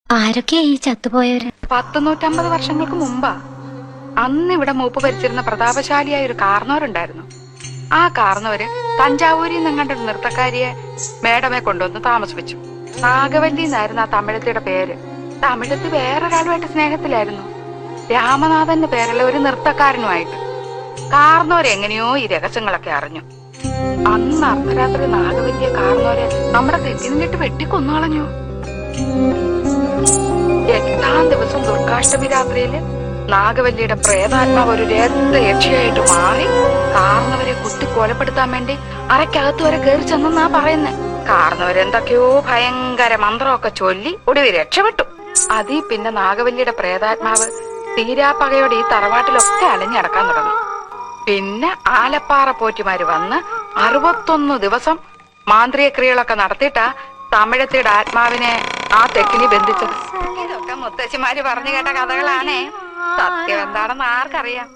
ആരൊക്കെയാ ഈ ചത്തുപോയവര്? 150 വർഷങ്ങൾക്ക് മുമ്പാ. അന്ന് ഇവിടെ മൂപ്പ് ഭരിച്ചിരുന്ന പ്രതാപശാലിയായ ഒരു കാർന്നവരുണ്ടായിരുന്നു. ആ കാർന്നവര് തഞ്ചാവൂരിൽ നിന്നങ്ങണ്ട നൃത്തക്കാരിയെ മേഡമെ കൊണ്ടുവന്ന് താമസിപ്പിച്ചു. നാഗവല്ലി എന്നായിരുന്നു ആ തമിഴത്തിയുടെ പേര്. തമിഴത്ത് വേറൊരാളുമായിട്ട് സ്നേഹത്തിലായിരുന്നു. രാമനാഥന്റെ പേരുള്ള ഒരു നൃത്തക്കാരനുമായിട്ട്. കാർന്നവരെങ്ങനെയോ ഈ രഹസ്യങ്ങളൊക്കെ അറിഞ്ഞു. അന്ന് അർദ്ധരാത്രി നാഗവല്ലിയെ കാർന്നവരെ നമ്മുടെ തെക്കിനിട്ട് വെട്ടിക്കൊന്നുകളഞ്ഞു. 8ാം ദിവസം ദുർഗാഷ്ടമി രാത്രിയില് നാഗവല്ലിയുടെ പ്രേതാത്മാവ് ഒരു രക്തയക്ഷിയായിട്ട് മാറി കാർന്നവരെ കുത്തി കൊലപ്പെടുത്താൻ വേണ്ടി അരക്കകത്ത് വരെ കയറി ചെന്നാ പറയുന്നത്. കാർന്നവരെന്തൊക്കെയോ ഭയങ്കര മന്ത്രമൊക്കെ ചൊല്ലി ഒടുവിൽ രക്ഷപ്പെട്ടു. അതീ പിന്നെ നാഗവല്ലിയുടെ പ്രേതാത്മാവ് തീരാപ്പകയോടെ ഈ തറവാട്ടിലൊക്കെ അലഞ്ഞടക്കാൻ തുടങ്ങി. പിന്നെ ആലപ്പാറ പോറ്റിമാര് വന്ന് 61 ദിവസം മാന്ത്രിക ക്രിയകളൊക്കെ നടത്തിയിട്ടാ തമിഴത്തിയുടെ ആത്മാവിനെ ആ തെക്കിനി ബന്ധിച്ചത്. ഇതൊക്കെ മുത്തശ്ശിമാര് പറഞ്ഞു കേട്ട കഥകളാണേ. സത്യം എന്താണെന്ന് ആർക്കറിയാം.